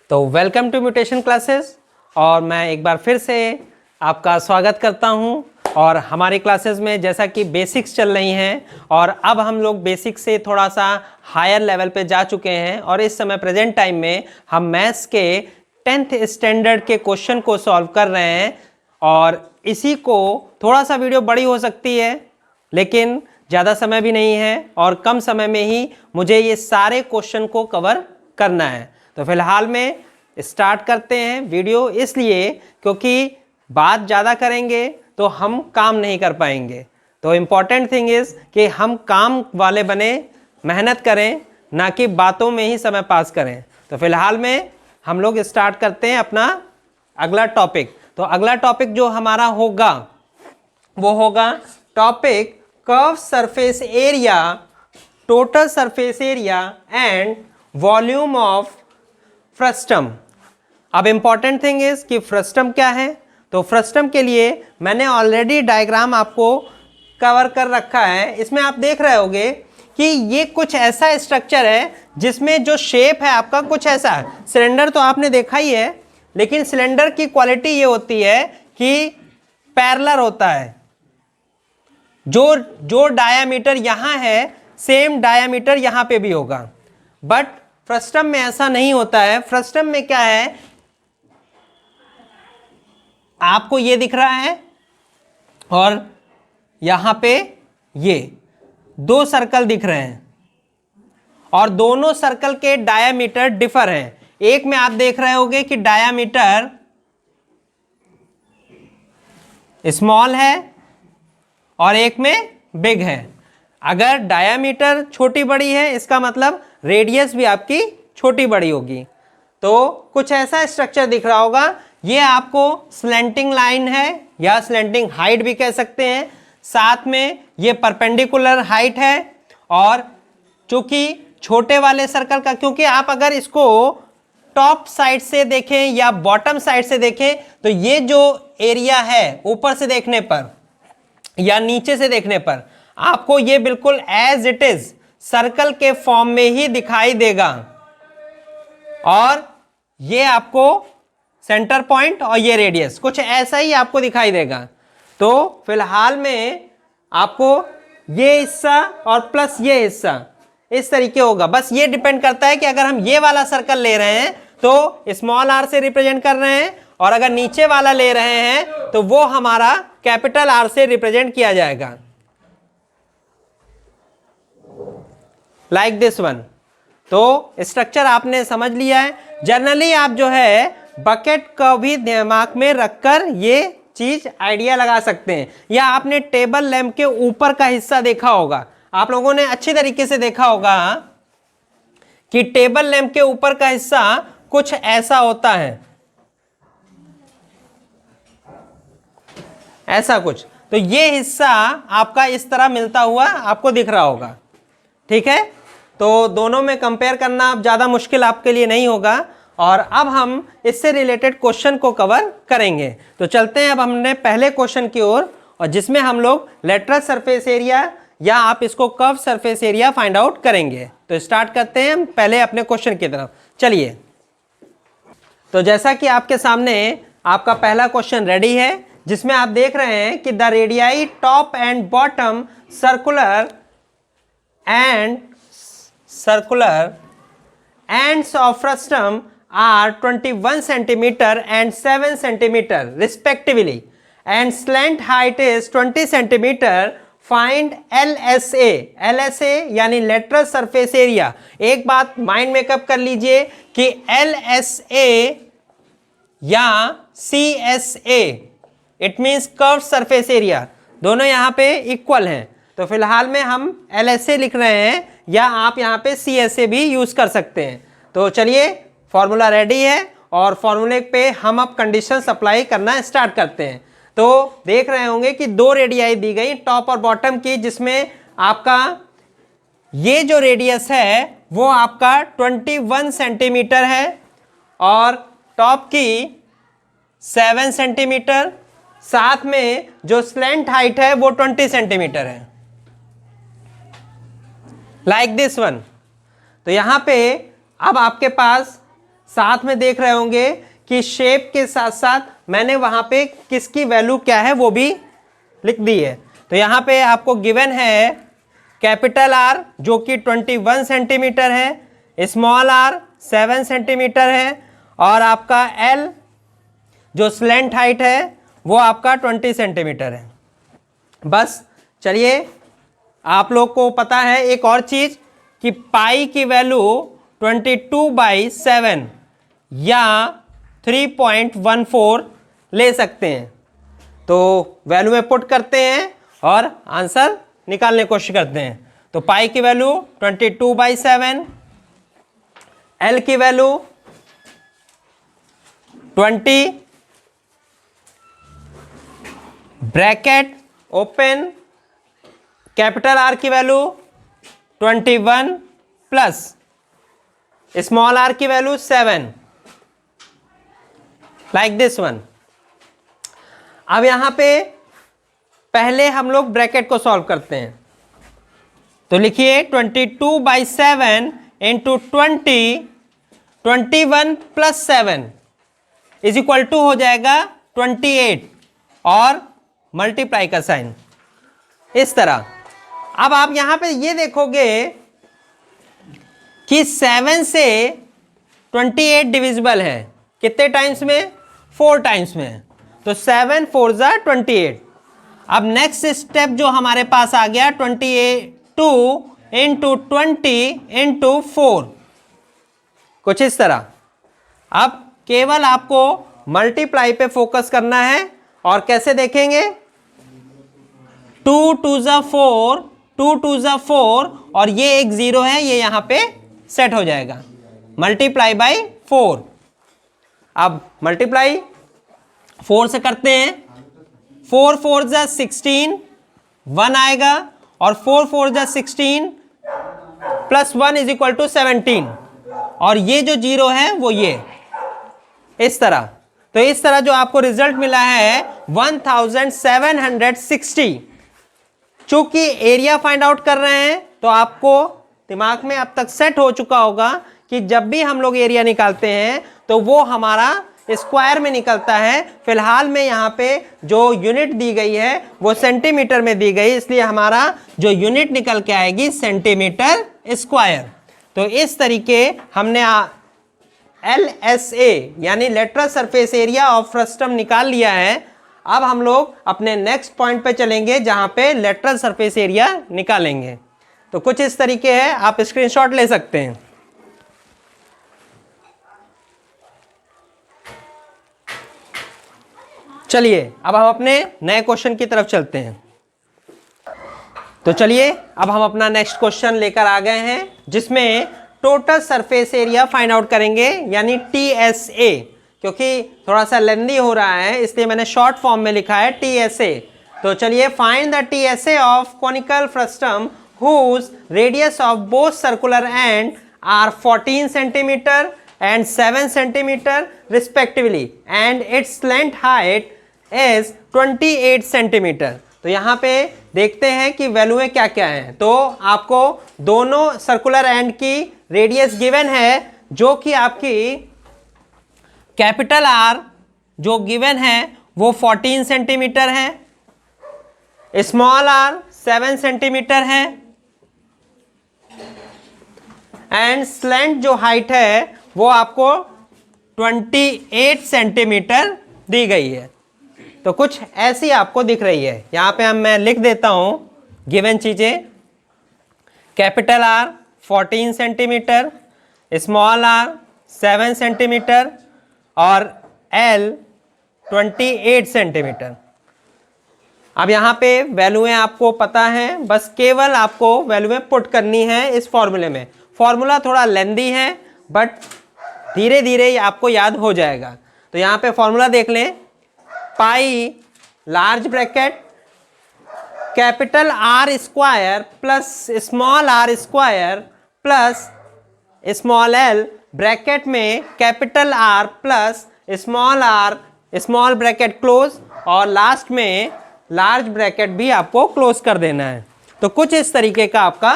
तो welcome to mutation classes और मैं एक बार फिर से आपका स्वागत करता हूं। और हमारी क्लासेस में जैसा कि बेसिक्स चल रही हैं और अब हम लोग बेसिक्स से थोड़ा सा हायर लेवल पे जा चुके हैं और इस समय प्रेजेंट टाइम में हम मैथ्स के 10th स्टैंडर्ड के क्वेश्चन को सॉल्व कर रहे हैं। और इसी को थोड़ा सा वीडियो बड़ी हो सकती है लेकिन ज़्यादा समय भी नहीं है और कम समय में ही मुझे ये सारे क्वेश्चन को कवर करना है। तो फिलहाल में स्टार्ट करते हैं वीडियो, इसलिए क्योंकि बात ज़्यादा करेंगे तो हम काम नहीं कर पाएंगे। तो इम्पॉर्टेंट थिंग इज़ कि हम काम वाले बने, मेहनत करें, ना कि बातों में ही समय पास करें। तो फिलहाल में हम लोग स्टार्ट करते हैं अपना अगला टॉपिक। तो अगला टॉपिक जो हमारा होगा वो होगा topic curve surface area, total surface area and volume of frustum. अब इंपॉर्टेंट थिंग इज कि फ्रस्टम क्या है। तो फ्रस्टम के लिए मैंने ऑलरेडी डायग्राम आपको कवर कर रखा है। इसमें आप देख रहे होंगे कि ये कुछ ऐसा स्ट्रक्चर है जिसमें जो शेप है आपका कुछ ऐसा है। सिलेंडर तो आपने देखा ही है, लेकिन सिलेंडर की क्वालिटी ये होती है कि पैरेलल होता है। जो डायामीटर यहाँ है सेम डायामीटर यहाँ पे भी होगा, बट फ्रस्टम में ऐसा नहीं होता है। फ्रस्टम में क्या है, आपको ये दिख रहा है और यहां पे ये दो सर्कल दिख रहे हैं और दोनों सर्कल के डायामीटर डिफर हैं। एक में आप देख रहे होंगे कि डायामीटर स्मॉल है और एक में बिग है। अगर डायामीटर छोटी बड़ी है इसका मतलब रेडियस भी आपकी छोटी बड़ी होगी। तो कुछ ऐसा स्ट्रक्चर दिख रहा होगा। ये आपको स्लैंटिंग लाइन है या स्लैंटिंग हाइट भी कह सकते हैं। साथ में ये परपेंडिकुलर हाइट है और चूंकि छोटे वाले सर्कल का, क्योंकि आप अगर इसको टॉप साइड से देखें या बॉटम साइड से देखें तो ये जो एरिया है ऊपर से देखने पर या नीचे से देखने पर आपको ये बिल्कुल एज इट इज सर्कल के फॉर्म में ही दिखाई देगा। और ये आपको सेंटर पॉइंट और ये रेडियस कुछ ऐसा ही आपको दिखाई देगा। तो फिलहाल में आपको ये हिस्सा और प्लस ये हिस्सा इस तरीके होगा। बस ये डिपेंड करता है कि अगर हम ये वाला सर्कल ले रहे हैं तो स्मॉल आर से रिप्रेजेंट कर रहे हैं और अगर नीचे वाला ले रहे हैं तो वो हमारा कैपिटल आर से रिप्रेजेंट किया जाएगा, लाइक दिस वन। तो स्ट्रक्चर आपने समझ लिया है। जनरली आप जो है बकेट का भी दिमाग में रखकर ये चीज आइडिया लगा सकते हैं। या आपने टेबल लैंप के ऊपर का हिस्सा देखा होगा, आप लोगों ने अच्छी तरीके से देखा होगा कि टेबल लैंप के ऊपर का हिस्सा कुछ ऐसा होता है, ऐसा कुछ। तो ये हिस्सा आपका इस तरह मिलता हुआ आपको दिख रहा होगा, ठीक है। तो दोनों में कंपेयर करना ज़्यादा मुश्किल आपके लिए नहीं होगा। और अब हम इससे रिलेटेड क्वेश्चन को कवर करेंगे। तो चलते हैं अब हमने पहले क्वेश्चन की ओर, और जिसमें हम लोग लेटरल सरफेस एरिया या आप इसको curve surface area find out करेंगे। तो स्टार्ट करते हैं हम पहले अपने क्वेश्चन की तरफ। चलिए, तो जैसा कि आपके सामने आपका पहला क्वेश्चन रेडी है, जिसमें आप देख रहे हैं कि the radii top and bottom circular ends of frustum are 21 centimeter and 7 centimeter respectively and slant height is 20 centimeter. Find LSA। LSA यानी lateral surface area। एक बात माइंड मेकअप कर लीजिए कि LSA या CSA it means curve surface area, दोनों यहाँ पे इक्वल हैं। तो फिलहाल में हम LSA लिख रहे हैं या आप यहाँ पे CSA भी यूज कर सकते हैं। तो चलिए, फॉर्मूला रेडी है और फॉर्मूले पे हम अब कंडीशन अप्लाई करना स्टार्ट करते हैं। तो देख रहे होंगे कि दो रेडियाई दी गई टॉप और बॉटम की, जिसमें आपका ये जो रेडियस है वो आपका 21 सेंटीमीटर है और टॉप की 7 सेंटीमीटर, साथ में जो स्लैंट हाइट है वो 20 सेंटीमीटर है, लाइक दिस वन। तो यहाँ पे अब आपके पास साथ में देख रहे होंगे कि शेप के साथ साथ मैंने वहां पे किसकी वैल्यू क्या है वो भी लिख दी है। तो यहाँ पे आपको गिवन है कैपिटल आर जो कि 21 सेंटीमीटर है, स्मॉल आर 7 सेंटीमीटर है, और आपका एल जो स्लेंट हाइट है वो आपका 20 सेंटीमीटर है। बस चलिए, आप लोग को पता है एक और चीज़ कि पाई की वैल्यू 22/7 या 3.14 ले सकते हैं। तो वैल्यू में पुट करते हैं और आंसर निकालने की कोशिश करते हैं। तो पाई की वैल्यू 22/7, एल की value 20, bracket open, capital R की वैल्यू 21 प्लस स्मॉल आर की वैल्यू 7, लाइक दिस वन। अब यहां पे पहले हम लोग ब्रैकेट को सॉल्व करते हैं। तो लिखिए 22/7 into 21 plus 7 is equal to हो जाएगा 28 और मल्टीप्लाई का साइन इस तरह। अब आप यहां पे ये देखोगे कि 7 से 28 डिविजिबल है, कितने टाइम्स में? 4 टाइम्स में। तो 7 4 जा 28। अब नेक्स्ट स्टेप जो हमारे पास आ गया 22 इंटू 20 इंटू 4, कुछ इस तरह। अब केवल आपको मल्टीप्लाई पे फोकस करना है और कैसे देखेंगे? 2 2 जा 4, 2 2 जा 4 और ये एक 0 है, ये यहां पे सेट हो जाएगा। Multiply by 4। अब मल्टीप्लाई 4 से करते हैं। 4 4 जा 16, 1 आएगा, और 4 4 जा 16 प्लस 1 इज इक्वल टू 17, और ये जो 0 है वो ये इस तरह। तो इस तरह जो आपको रिजल्ट मिला है 1760। चूंकि एरिया फाइंड आउट कर रहे हैं तो आपको दिमाग में अब तक सेट हो चुका होगा कि जब भी हम लोग एरिया निकालते हैं तो वो हमारा स्क्वायर में निकलता है। फिलहाल में यहाँ पे जो यूनिट दी गई है वो सेंटीमीटर में दी गई, इसलिए हमारा जो यूनिट निकल के आएगी सेंटीमीटर स्क्वायर। तो इस तरीके हमने LSA यानी lateral surface area of frustum निकाल लिया है। अब हम लोग अपने नेक्स्ट पॉइंट पे चलेंगे जहां पे लेटरल सरफेस एरिया निकालेंगे। तो कुछ इस तरीके है, आप स्क्रीनशॉट ले सकते हैं। चलिए अब हम अपने नए क्वेश्चन की तरफ चलते हैं। तो चलिए अब हम अपना नेक्स्ट क्वेश्चन लेकर आ गए हैं जिसमें total surface area find out करेंगे यानी TSA। क्योंकि थोड़ा सा लेंदी हो रहा है इसलिए मैंने शॉर्ट फॉर्म में लिखा है TSA। तो चलिए find the TSA of conical frustum whose radius of both circular end are 14 centimeter and 7 centimeter respectively and its length height is 28 centimeter। तो यहाँ पे देखते हैं कि वैल्यूएं क्या क्या हैं। तो आपको दोनों सर्कुलर एंड की रेडियस गिवन है जो कि आपकी कैपिटल आर जो गिवन है वो 14 सेंटीमीटर है, स्मॉल आर 7 सेंटीमीटर है, एंड स्लेंट जो हाइट है वो आपको 28 सेंटीमीटर दी गई है। तो कुछ ऐसी आपको दिख रही है। यहाँ पे मैं लिख देता हूँ गिवन चीज़ें। Capital R 14 centimetre, small r 7 centimetre और एल 28 सेंटीमीटर। अब यहाँ पे वैल्यूएं आपको पता है, बस केवल आपको वैल्यूएं पुट करनी है इस फॉर्मूले में। फॉर्मूला थोड़ा लेंदी है बट धीरे धीरे आपको याद हो जाएगा। तो यहाँ पे फॉर्मूला देख लें। Pi large bracket capital R square plus small R square plus small L bracket में capital R plus small R small bracket close, और लास्ट में लार्ज ब्रैकेट भी आपको क्लोज कर देना है। तो कुछ इस तरीके का आपका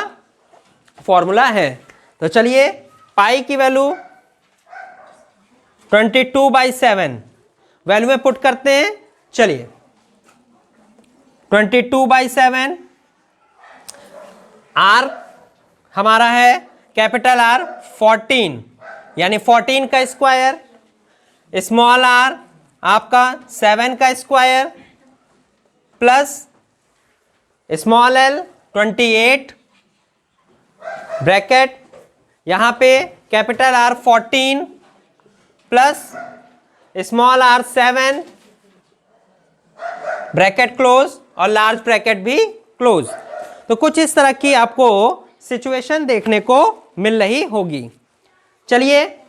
फॉर्मूला है। तो चलिए पाई की वैल्यू 22/7 वैल्यू में पुट करते हैं। चलिए 22/7, आर हमारा है कैपिटल आर 14, यानी 14 का स्क्वायर, स्मॉल आर आपका 7 का square, plus small l 28, bracket यहां पे capital R 14 plus small r 7, bracket close और लार्ज ब्रैकेट भी क्लोज। तो कुछ इस तरह की आपको सिचुएशन देखने को मिल रही होगी। चलिए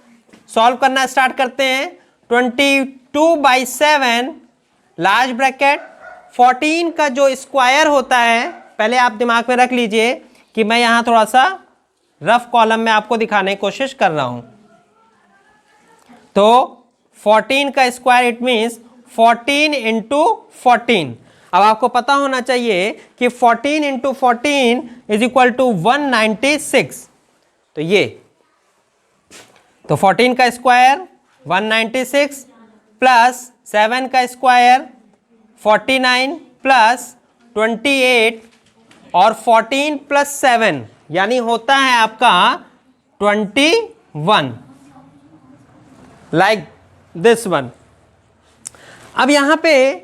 सॉल्व करना स्टार्ट करते हैं। 22/7 लार्ज ब्रैकेट 14 का जो स्क्वायर होता है, पहले आप दिमाग में रख लीजिए कि मैं यहां थोड़ा सा रफ कॉलम में आपको दिखाने की कोशिश कर रहा हूं। तो 14 का स्क्वायर इट मीन्स 14 इंटू 14। अब आपको पता होना चाहिए कि 14 इंटू 14 इज इक्वल टू 196। तो ये तो 14 का स्क्वायर 196 प्लस 7 का स्क्वायर 49 प्लस 28 और 14 प्लस 7 यानी होता है आपका 21, लाइक दिस वन। अब यहां पे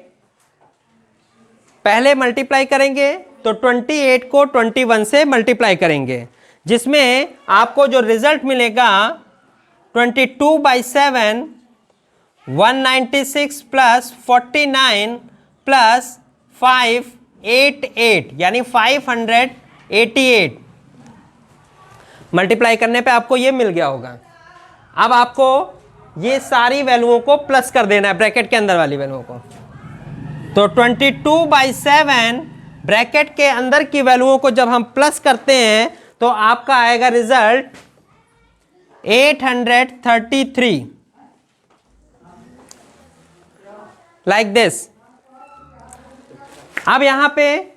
पहले मल्टीप्लाई करेंगे तो 28 को 21 से मल्टीप्लाई करेंगे, जिसमें आपको जो रिजल्ट मिलेगा 22/7 196 प्लस 49 प्लस 588 यानी 588 मल्टीप्लाई करने पे आपको ये मिल गया होगा। अब आपको ये सारी वैल्यूओं को प्लस कर देना है ब्रैकेट के अंदर वाली वैल्यूओं को। तो 22/7 ब्रैकेट के अंदर की वैल्यूओं को जब हम प्लस करते हैं तो आपका आएगा रिजल्ट 833, लाइक दिस। अब यहां पे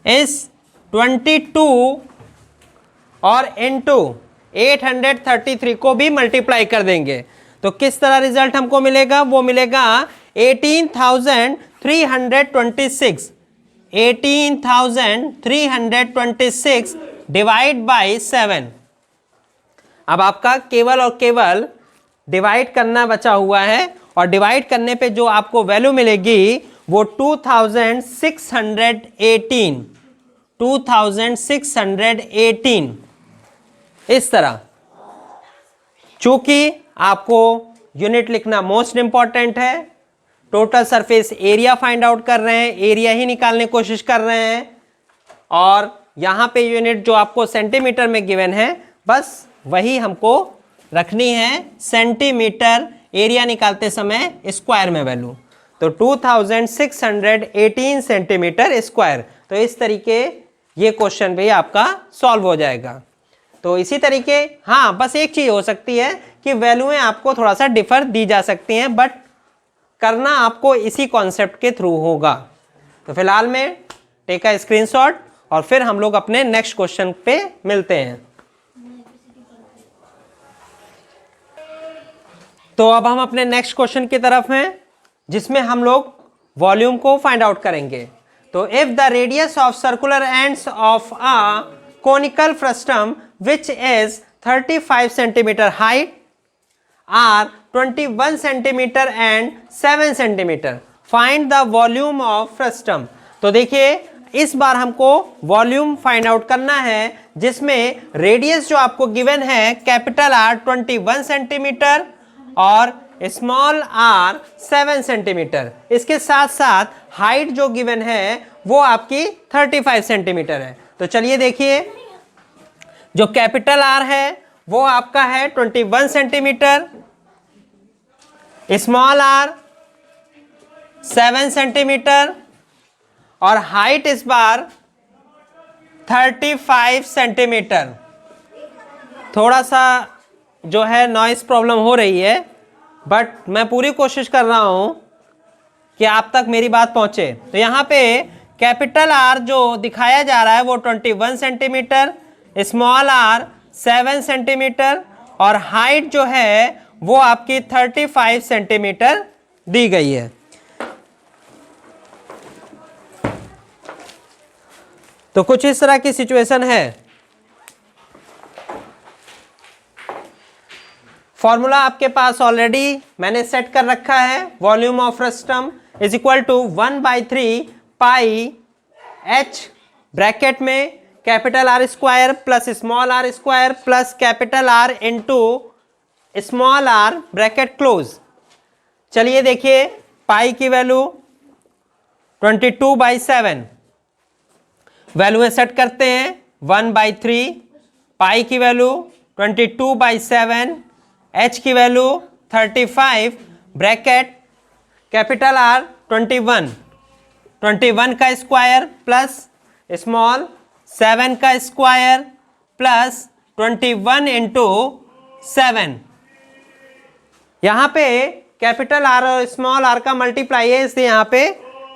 इस 22 और इंटू 833 को भी मल्टीप्लाई कर देंगे तो किस तरह रिजल्ट हमको मिलेगा, वो मिलेगा 18,326 18,326 डिवाइड बाई 7। अब आपका केवल और केवल डिवाइड करना बचा हुआ है और डिवाइड करने पे जो आपको वैल्यू मिलेगी वो 2618 इस तरह। चूंकि आपको यूनिट लिखना मोस्ट इंपॉर्टेंट है, total surface area find out कर रहे हैं, एरिया ही निकालने की कोशिश कर रहे हैं, और यहां पे यूनिट जो आपको सेंटीमीटर में गिवन है बस वही हमको रखनी है सेंटीमीटर, एरिया निकालते समय स्क्वायर में वैल्यू। तो 2618 सेंटीमीटर स्क्वायर। तो इस तरीके ये क्वेश्चन भी आपका सॉल्व हो जाएगा। तो इसी तरीके हाँ, बस एक चीज हो सकती है कि वैल्यूएं आपको थोड़ा सा डिफर दी जा सकती हैं, बट करना आपको इसी कॉन्सेप्ट के थ्रू होगा। तो फिलहाल में टेक अ स्क्रीनशॉट और फिर हम लोग अपने नेक्स्ट क्वेश्चन पे मिलते हैं। तो अब हम अपने नेक्स्ट क्वेश्चन की तरफ हैं, जिसमें हम लोग वॉल्यूम को फाइंड आउट करेंगे। तो if the radius of circular ends of a conical frustum which is 35 centimeter height are 21 centimeter and 7 centimeter. Find the volume of frustum. तो देखिए इस बार हमको वॉल्यूम फाइंड आउट करना है, जिसमें रेडियस जो आपको गिवन है कैपिटल R 21 सेंटीमीटर और स्मॉल r 7 सेंटीमीटर। इसके साथ साथ हाइट जो गिवन है वो आपकी 35 सेंटीमीटर है। तो चलिए देखिए, जो कैपिटल R है वो आपका है 21 सेंटीमीटर, स्मॉल r 7 सेंटीमीटर और हाइट इस बार 35 सेंटीमीटर। थोड़ा सा जो है नॉइस प्रॉब्लम हो रही है, बट मैं पूरी कोशिश कर रहा हूं कि आप तक मेरी बात पहुंचे। तो यहाँ पे कैपिटल R जो दिखाया जा रहा है वो 21 सेंटीमीटर, स्मॉल r 7 सेंटीमीटर और हाइट जो है वो आपकी 35 सेंटीमीटर दी गई है। तो कुछ इस तरह की सिचुएशन है। फॉर्मूला आपके पास ऑलरेडी मैंने सेट कर रखा है, volume of frustum is equal to 1/3 pi h bracket में capital R square plus small r square plus capital R into small r bracket close. चलिए देखिए, पाई की वैल्यू 22/7, वैल्यू सेट करते हैं 1/3, पाई की वैल्यू 22/7, h की वैल्यू 35 ब्रैकेट कैपिटल R 21 का square plus small 7 का स्क्वायर प्लस 21 इंटू 7। यहाँ पे कैपिटल R और स्मॉल r का मल्टीप्लाई है, इसलिए यहाँ पे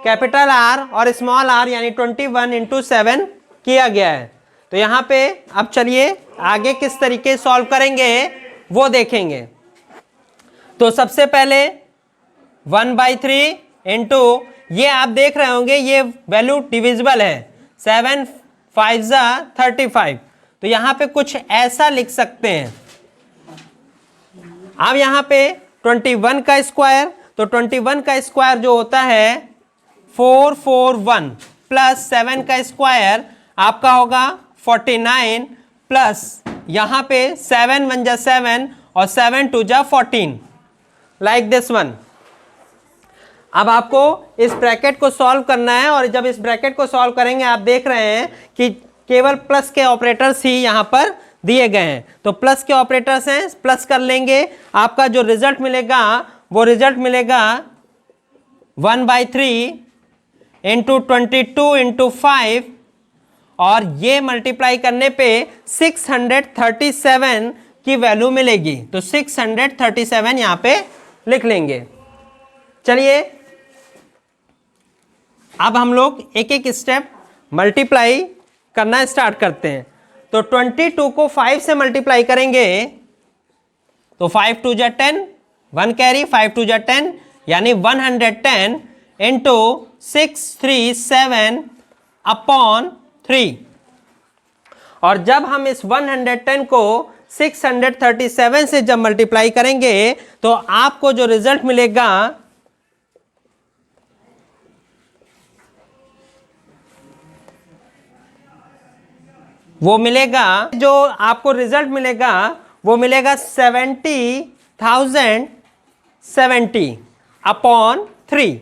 कैपिटल R और स्मॉल r यानी 21 इंटू 7 किया गया है। तो यहाँ पे अब चलिए आगे किस तरीके सॉल्व करेंगे वो देखेंगे। तो सबसे पहले 1/3 इंटू, ये आप देख रहे होंगे ये वैल्यू डिविजिबल है, 7 5 जा 35, तो यहाँ पे कुछ ऐसा लिख सकते हैं। अब यहाँ पे 21 का स्क्वायर, तो 21 का स्क्वायर जो होता है 441 प्लस 7 का स्क्वायर आपका होगा 49 प्लस यहाँ पे 7 1 जा 7 और 7 2 जा 14, लाइक दिस वन। अब आपको इस ब्रैकेट को सॉल्व करना है, और जब इस ब्रैकेट को सॉल्व करेंगे आप देख रहे हैं कि केवल प्लस के ऑपरेटर्स ही यहाँ पर दिए गए हैं। तो प्लस के ऑपरेटर्स हैं, प्लस कर लेंगे, आपका जो रिजल्ट मिलेगा वो रिजल्ट मिलेगा 1/3 इंटू 22 इंटू 5, और ये मल्टीप्लाई करने पे 637 की वैल्यू मिलेगी। तो 637 यहाँ पे लिख लेंगे। चलिए अब हम लोग एक एक स्टेप मल्टीप्लाई करना स्टार्ट करते हैं। तो 22 को 5 से मल्टीप्लाई करेंगे तो 5 2 जा 10, 1 कैरी, 5 2 जा 10 यानी 110 इंटू 637 अपॉन 3। और जब हम इस 110 को 637 से जब मल्टीप्लाई करेंगे तो आपको जो रिजल्ट मिलेगा वो मिलेगा, जो आपको रिजल्ट मिलेगा वो मिलेगा 70,070 अपॉन 3।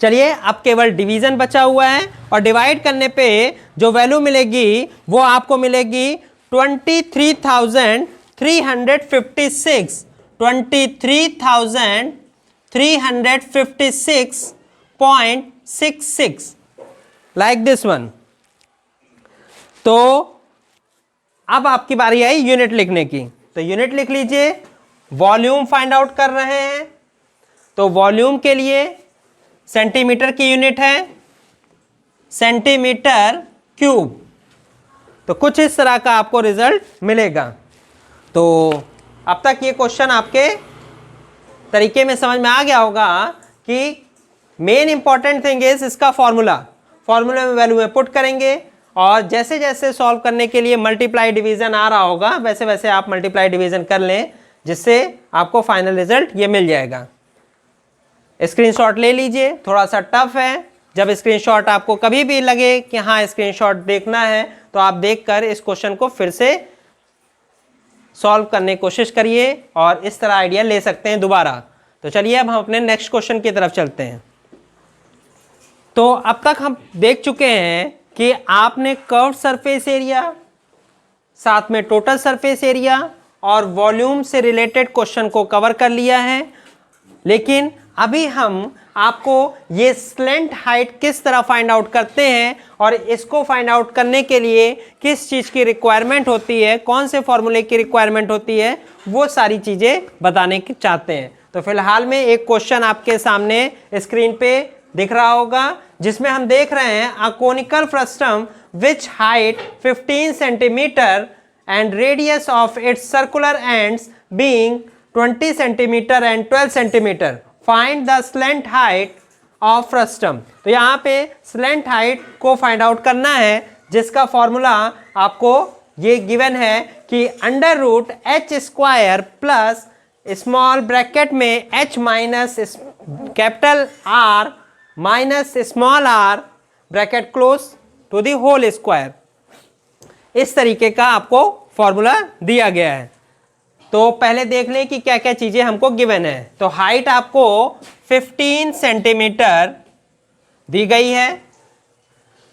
चलिए अब केवल डिवीजन बचा हुआ है, और डिवाइड करने पे जो वैल्यू मिलेगी वो आपको मिलेगी 23,356, 23,356.66, लाइक दिस वन। तो अब आपकी बारी आई यूनिट लिखने की। तो यूनिट लिख लीजिए, वॉल्यूम फाइंड आउट कर रहे हैं, तो वॉल्यूम के लिए सेंटीमीटर की यूनिट है सेंटीमीटर क्यूब। तो कुछ इस तरह का आपको रिजल्ट मिलेगा। तो अब तक ये क्वेश्चन आपके तरीके में समझ में आ गया होगा कि मेन इंपॉर्टेंट थिंग इज इसका फॉर्मूला में वैल्यू में पुट करेंगे, और जैसे जैसे सॉल्व करने के लिए मल्टीप्लाई डिवीजन आ रहा होगा वैसे वैसे आप मल्टीप्लाई डिवीजन कर लें, जिससे आपको फाइनल रिजल्ट ये मिल जाएगा। स्क्रीनशॉट ले लीजिए, थोड़ा सा टफ है। जब स्क्रीनशॉट आपको कभी भी लगे कि हाँ स्क्रीनशॉट देखना है तो आप देखकर इस क्वेश्चन को फिर से सॉल्व करने की कोशिश करिए और इस तरह आइडिया ले सकते हैं दोबारा। तो चलिए अब हम अपने नेक्स्ट क्वेश्चन की तरफ चलते हैं। तो अब तक हम देख चुके हैं कि आपने कर्व्ड सरफेस एरिया, साथ में टोटल सरफेस एरिया और वॉल्यूम से रिलेटेड क्वेश्चन को कवर कर लिया है, लेकिन अभी हम आपको ये स्लेंट हाइट किस तरह फाइंड आउट करते हैं और इसको फाइंड आउट करने के लिए किस चीज़ की रिक्वायरमेंट होती है, कौन से फॉर्मूले की रिक्वायरमेंट होती है, वो सारी चीज़ें बताने की चाहते हैं। तो फिलहाल में एक क्वेश्चन आपके सामने स्क्रीन पे दिख रहा होगा, जिसमें हम देख रहे हैं a conical frustum which height 15 centimetre and radius of its circular ends being 20 centimeter and 12 centimeter. Find the slant height of frustum. तो यहाँ पे slant height को फाइंड आउट करना है, जिसका फॉर्मूला आपको ये गिवन है कि under root h square plus small bracket में h minus capital R minus small r bracket close to the whole square. इस तरीके का आपको फॉर्मूला दिया गया है। तो पहले देख लें कि क्या क्या चीज़ें हमको गिवन है। तो हाइट आपको 15 सेंटीमीटर दी गई है,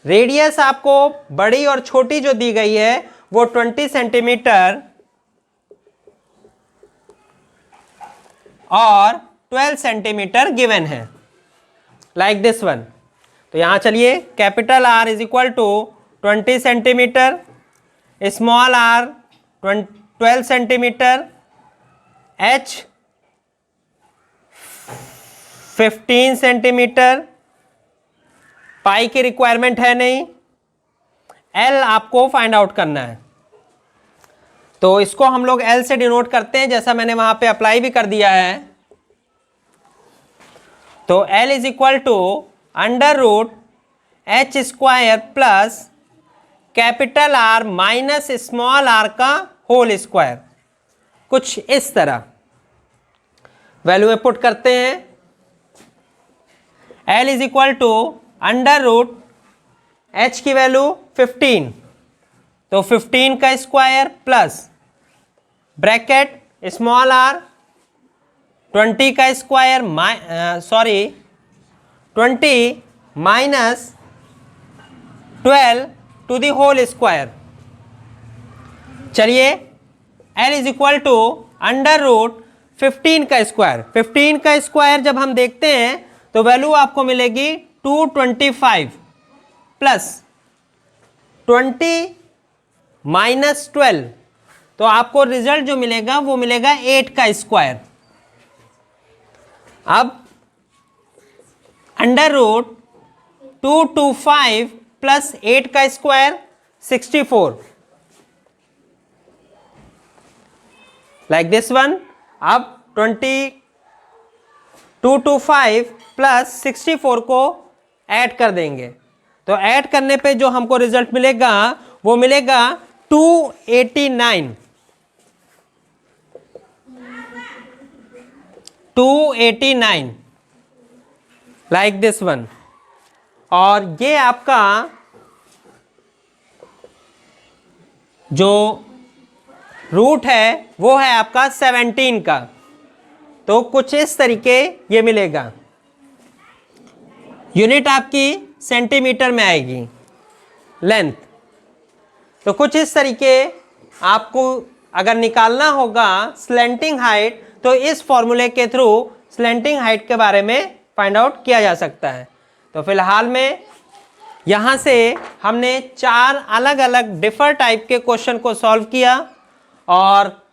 रेडियस आपको बड़ी और छोटी जो दी गई है वो 20 सेंटीमीटर और 12 सेंटीमीटर गिवन है, लाइक दिस वन। तो यहां चलिए capital R is equal to 20 centimetre, small r 12 centimetre, h 15 centimetre, pi की रिक्वायरमेंट है नहीं, l आपको फाइंड आउट करना है। तो इसको हम लोग l से डिनोट करते हैं, जैसा मैंने वहां पे अप्लाई भी कर दिया है। तो l इज इक्वल टू under root h square plus capital R minus small r का होल स्क्वायर, कुछ इस तरह वैल्यू में पुट करते हैं। l इज इक्वल टू अंडर रूट h की वैल्यू 15, तो 15 का square plus bracket small r 20 का square 20 minus 12 to the whole square. चलिए l इज इक्वल टू अंडर रूट 15 का स्क्वायर। 15 का स्क्वायर जब हम देखते हैं तो वैल्यू आपको मिलेगी 225 प्लस 20 माइनस 12, तो आपको रिजल्ट जो मिलेगा वो मिलेगा 8 का स्क्वायर। अब अंडर रूट 225 प्लस 8 का स्क्वायर 64, लाइक दिस वन। अब 225 प्लस 64 को ऐड कर देंगे, तो ऐड करने पे जो हमको रिजल्ट मिलेगा वो मिलेगा 289, लाइक दिस वन। और ये आपका जो रूट है वो है आपका 17 का, तो कुछ इस तरीके ये मिलेगा। यूनिट आपकी सेंटीमीटर में आएगी लेंथ, तो कुछ इस तरीके आपको अगर निकालना होगा स्लैंटिंग हाइट, तो इस फॉर्मूले के थ्रू स्लैंटिंग हाइट के बारे में फाइंड आउट किया जा सकता है। तो फिलहाल में यहाँ से हमने 4 अलग अलग डिफर टाइप के क्वेश्चन को सॉल्व किया, और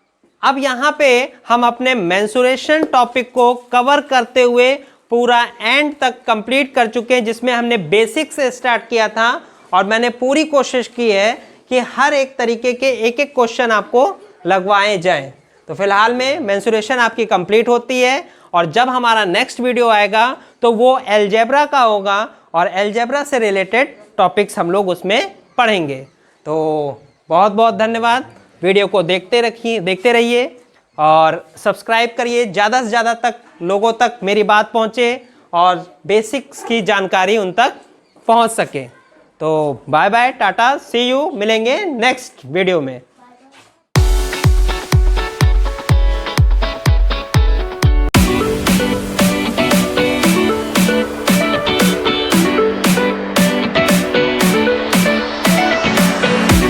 अब यहाँ पे हम अपने मेंसुरेशन टॉपिक को कवर करते हुए पूरा एंड तक कंप्लीट कर चुके हैं, जिसमें हमने बेसिक से स्टार्ट किया था और मैंने पूरी कोशिश की है कि हर एक तरीके के एक एक क्वेश्चन आपको लगवाए जाएं। तो फिलहाल में मेंसुरेशन आपकी कंप्लीट होती है, और जब हमारा नेक्स्ट वीडियो आएगा तो वो अलजेब्रा का होगा, और अलजेब्रा से रिलेटेड टॉपिक्स हम लोग उसमें पढ़ेंगे। तो बहुत बहुत धन्यवाद। वीडियो को देखते रहिए और सब्सक्राइब करिए, ज़्यादा से ज़्यादा तक लोगों तक मेरी बात पहुँचे और बेसिक्स की जानकारी उन तक पहुँच सके। तो bye bye, tata, see you, मिलेंगे नेक्स्ट वीडियो में।